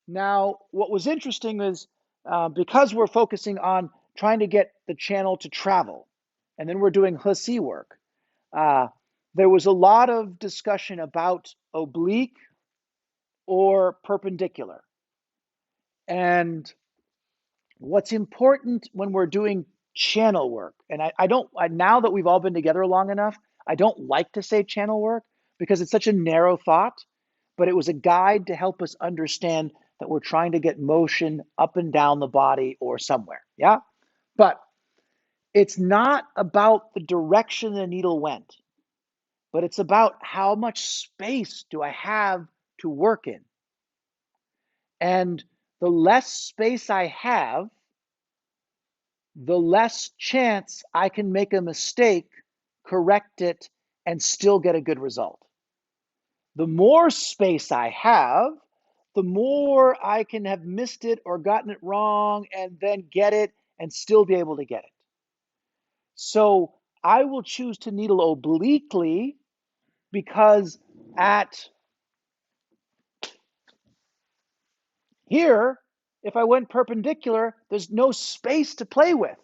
Now, what was interesting is because we're focusing on trying to get the channel to travel, and then we're doing Husi work, uh, there was a lot of discussion about oblique or perpendicular. And what's important when we're doing channel work, and now that we've all been together long enough, I don't like to say channel work because it's such a narrow thought, but it was a guide to help us understand that we're trying to get motion up and down the body or somewhere. Yeah. But it's not about the direction the needle went, but it's about how much space do I have to work in. And the less space I have, the less chance I can make a mistake, correct it, and still get a good result. The more space I have, the more I can have missed it or gotten it wrong and then get it and still be able to get it. So I will choose to needle obliquely because at here, if I went perpendicular, there's no space to play with.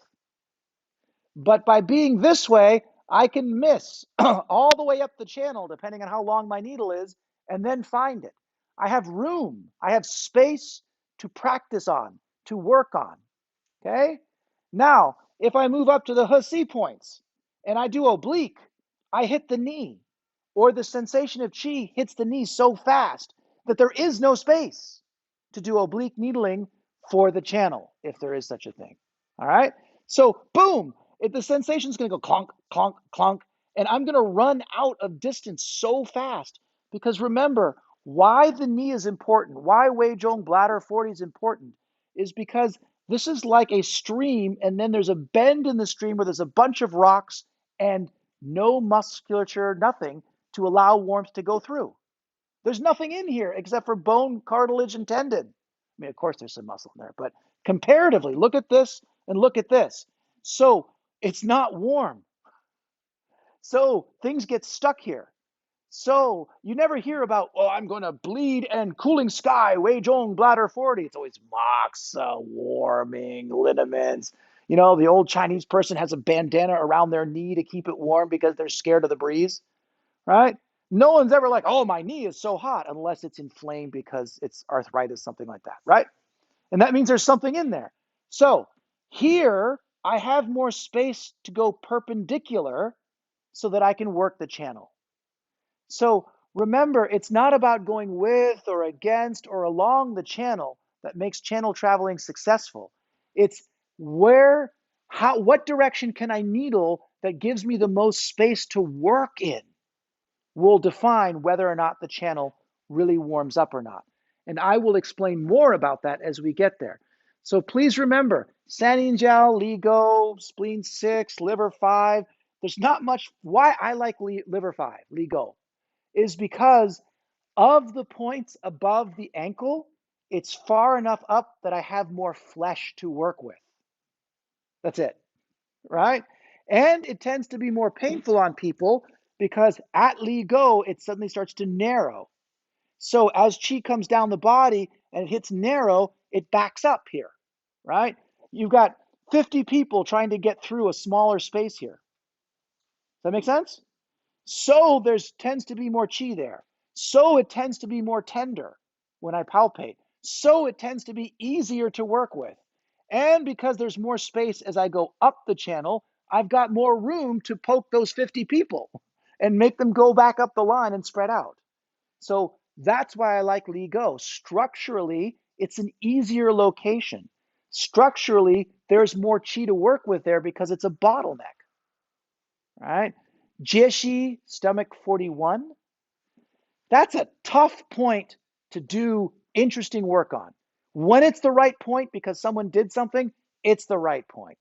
But by being this way, I can miss all the way up the channel, depending on how long my needle is, and then find it. I have room, I have space to practice on, to work on. Okay? Now, if I move up to the Husi points and I do oblique, I hit the knee, or the sensation of chi hits the knee so fast that there is no space to do oblique needling for the channel, if there is such a thing. All right? So, boom, the sensation is going to go clunk, clunk, clunk, and I'm going to run out of distance so fast. Because remember, why the knee is important, why Wei Zhong bladder 40 is important, is because this is like a stream, and then there's a bend in the stream where there's a bunch of rocks and no musculature, nothing to allow warmth to go through. There's nothing in here except for bone, cartilage, and tendon. I mean, of course, there's some muscle in there, but comparatively, look at this and look at this. So it's not warm. So things get stuck here. So you never hear about, oh, I'm going to bleed and cooling sky, Wei Zhong bladder 40. It's always moxa, warming, lineaments. You know, the old Chinese person has a bandana around their knee to keep it warm because they're scared of the breeze, right? No one's ever like, oh, my knee is so hot, unless it's inflamed because it's arthritis, something like that, right? And that means there's something in there. So here, I have more space to go perpendicular so that I can work the channel. So remember, it's not about going with or against or along the channel that makes channel traveling successful. It's what direction can I needle that gives me the most space to work in will define whether or not the channel really warms up or not. And I will explain more about that as we get there. So please remember, Saninjiao, LiGo, spleen 6, liver 5. There's not much. Why I like liver 5, LiGo, is because of the points above the ankle, it's far enough up that I have more flesh to work with. That's it, right? And it tends to be more painful on people because at LiGo, it suddenly starts to narrow. So as chi comes down the body and it hits narrow, it backs up here, right? You've got 50 people trying to get through a smaller space here. Does that make sense? So there's tends to be more chi there. So it tends to be more tender when I palpate. So it tends to be easier to work with. And because there's more space as I go up the channel, I've got more room to poke those 50 people and make them go back up the line and spread out. So that's why I like LiGo. Structurally, it's an easier location. Structurally, there's more chi to work with there because it's a bottleneck. All right. Jieshi, stomach 41. That's a tough point to do interesting work on. When it's the right point because someone did something, it's the right point.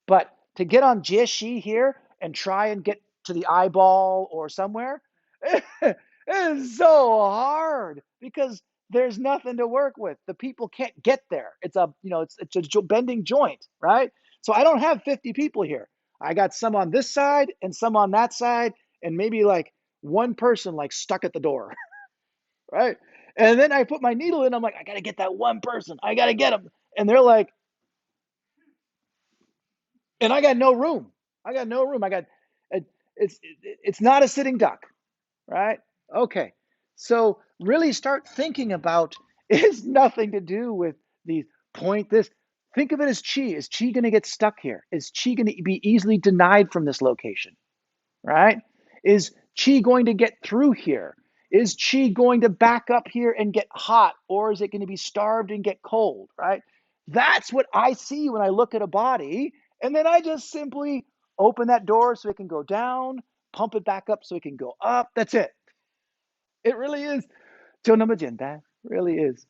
But to get on Jieshi here and try and get to the eyeball or somewhere, it is so hard because there's nothing to work with. The people can't get there. It's a bending joint, right? So I don't have 50 people here. I got some on this side and some on that side, and maybe like one person like stuck at the door, right? And then I put my needle in. I'm like, I got to get that one person. I got to get them. And they're like, and I got no room. I got no room. It's not a sitting duck, right? Okay. So really start thinking about it's nothing to do with these point this. Think of it as chi. Is chi going to get stuck here? Is chi going to be easily denied from this location? Right? Is chi going to get through here? Is chi going to back up here and get hot, or is it going to be starved and get cold? Right? That's what I see when I look at a body. And then I just simply open that door so it can go down, pump it back up so it can go up. That's it. It really is. 就那么简单, really is.